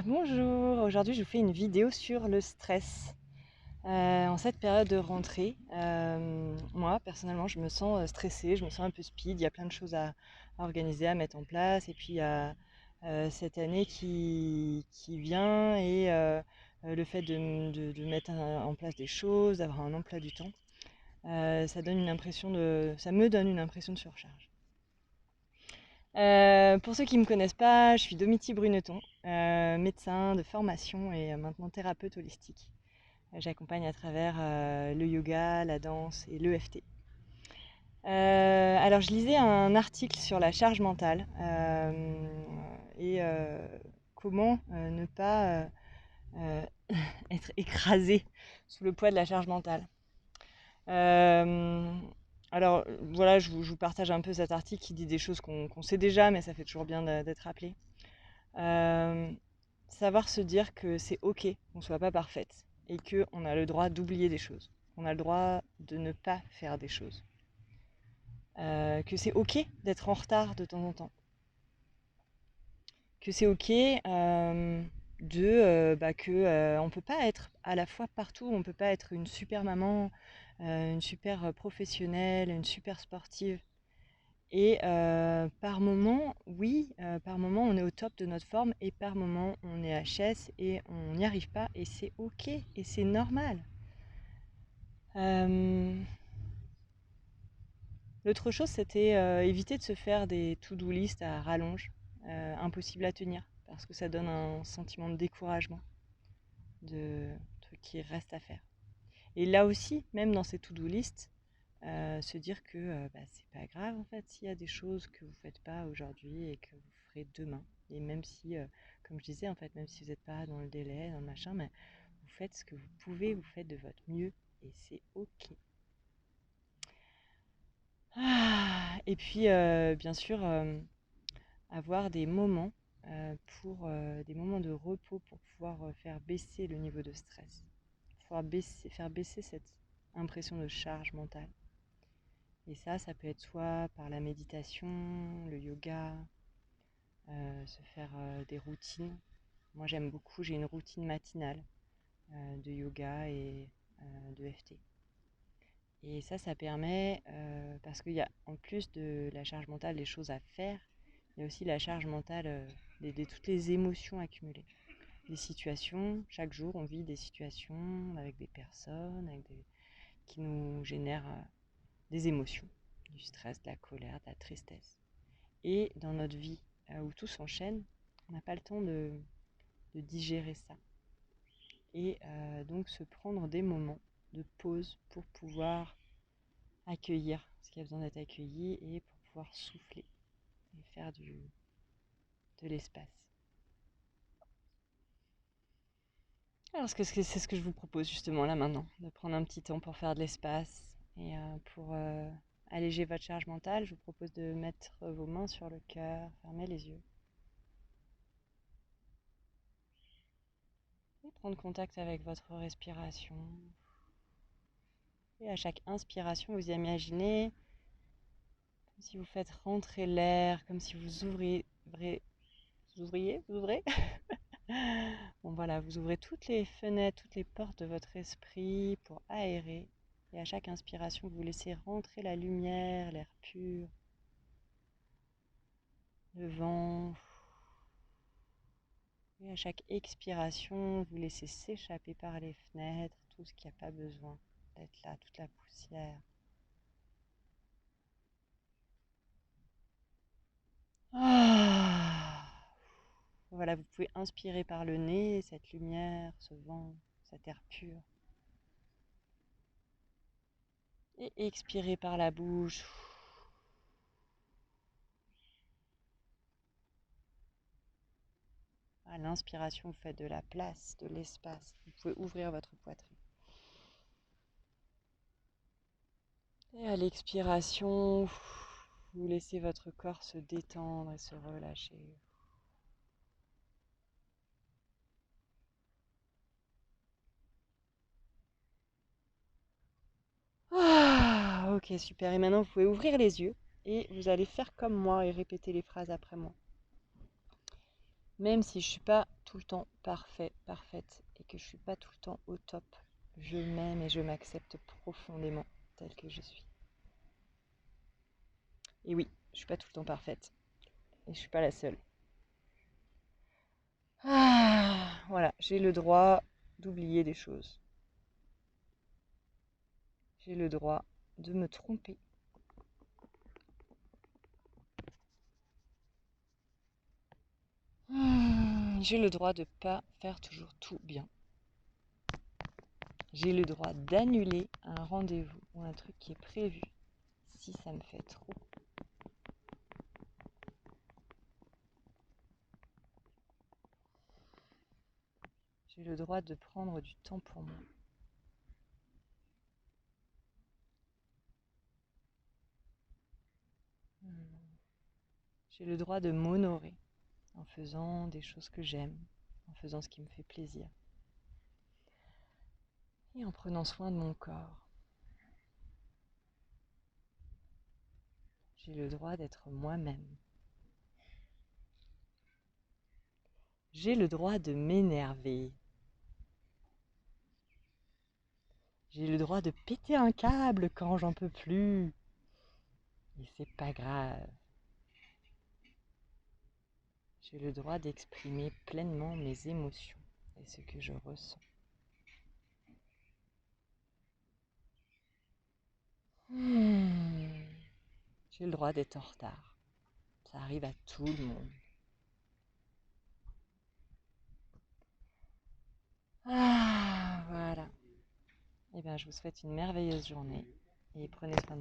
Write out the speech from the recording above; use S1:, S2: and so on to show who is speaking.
S1: Bonjour, aujourd'hui je vous fais une vidéo sur le stress. En cette période de rentrée, moi personnellement je me sens stressée, je me sens un peu speed, il y a plein de choses à organiser, à mettre en place, et puis il y a cette année qui vient et le fait de mettre en place des choses, d'avoir un emploi du temps, ça me donne une impression de surcharge. Pour ceux qui ne me connaissent pas, je suis Domitille Bruneton, médecin de formation et maintenant thérapeute holistique. J'accompagne à travers le yoga, la danse et l'EFT. Alors je lisais un article sur la charge mentale et comment ne pas être écrasé sous le poids de la charge mentale. Alors voilà, je vous partage un peu cet article qui dit des choses qu'on sait déjà, mais ça fait toujours bien d'être rappelé. Savoir se dire que c'est ok qu'on ne soit pas parfaite et qu'on a le droit d'oublier des choses, qu'on a le droit de ne pas faire des choses, que c'est ok d'être en retard de temps en temps, que c'est ok on peut pas être à la fois partout, on peut pas être une super maman, une super professionnelle, une super sportive. Et par moment, oui, par moment on est au top de notre forme et par moment on est HS et on n'y arrive pas et c'est ok et c'est normal. L'autre chose, c'était éviter de se faire des to-do list à rallonge, impossible à tenir, parce que ça donne un sentiment de découragement, de trucs qui restent à faire. Et là aussi, même dans ces to-do list, se dire que c'est pas grave en fait s'il y a des choses que vous faites pas aujourd'hui et que vous ferez demain. Et même si, comme je disais en fait, même si vous n'êtes pas dans le délai, dans le machin, mais vous faites ce que vous pouvez, vous faites de votre mieux et c'est ok. Et puis bien sûr, avoir des moments des moments de repos pour pouvoir faire baisser le niveau de stress, pouvoir faire baisser cette impression de charge mentale. Et ça peut être soit par la méditation, le yoga, se faire des routines. Moi j'aime beaucoup, j'ai une routine matinale de yoga et de FT. Et ça permet, parce qu'il y a en plus de la charge mentale des choses à faire, il y a aussi la charge mentale de toutes les émotions accumulées. Des situations, chaque jour on vit des situations avec des personnes qui nous génèrent des émotions, du stress, de la colère, de la tristesse. Et dans notre vie où tout s'enchaîne, on n'a pas le temps de digérer ça. Et donc se prendre des moments de pause pour pouvoir accueillir ce qui a besoin d'être accueilli et pour pouvoir souffler et faire de l'espace. Alors c'est ce que je vous propose justement là maintenant, de prendre un petit temps pour faire de l'espace et pour alléger votre charge mentale. Je vous propose de mettre vos mains sur le cœur, fermer les yeux et prendre contact avec votre respiration. Et à chaque inspiration, vous imaginez comme si vous faites rentrer l'air, comme si vous ouvrez. Bon voilà, vous ouvrez toutes les fenêtres, toutes les portes de votre esprit pour aérer. Et à chaque inspiration, vous laissez rentrer la lumière, l'air pur, le vent. Et à chaque expiration, vous laissez s'échapper par les fenêtres tout ce qui n'a pas besoin d'être là, toute la poussière. Voilà, vous pouvez inspirer par le nez cette lumière, ce vent, cet air pur. Et expirer par la bouche. À l'inspiration, vous faites de la place, de l'espace. Vous pouvez ouvrir votre poitrine. Et à l'expiration, vous laissez votre corps se détendre et se relâcher. Ok, super. Et maintenant, vous pouvez ouvrir les yeux et vous allez faire comme moi et répéter les phrases après moi. Même si je ne suis pas tout tout le temps parfait, parfaite et que je suis pas tout le temps au top. Je m'aime et je m'accepte profondément telle que je suis. Et oui, je suis pas tout le temps parfaite et je suis pas la seule. Voilà, j'ai le droit d'oublier des choses. J'ai le droit de me tromper. J'ai le droit de ne pas faire toujours tout bien. J'ai le droit d'annuler un rendez-vous ou un truc qui est prévu si ça me fait trop. J'ai le droit de prendre du temps pour moi. J'ai le droit de m'honorer en faisant des choses que j'aime, en faisant ce qui me fait plaisir et en prenant soin de mon corps. J'ai le droit d'être moi-même. J'ai le droit de m'énerver. J'ai le droit de péter un câble quand j'en peux plus. Et c'est pas grave. J'ai le droit d'exprimer pleinement mes émotions et ce que je ressens. J'ai le droit d'être en retard. Ça arrive à tout le monde. Voilà. Eh bien, je vous souhaite une merveilleuse journée et prenez soin de vous.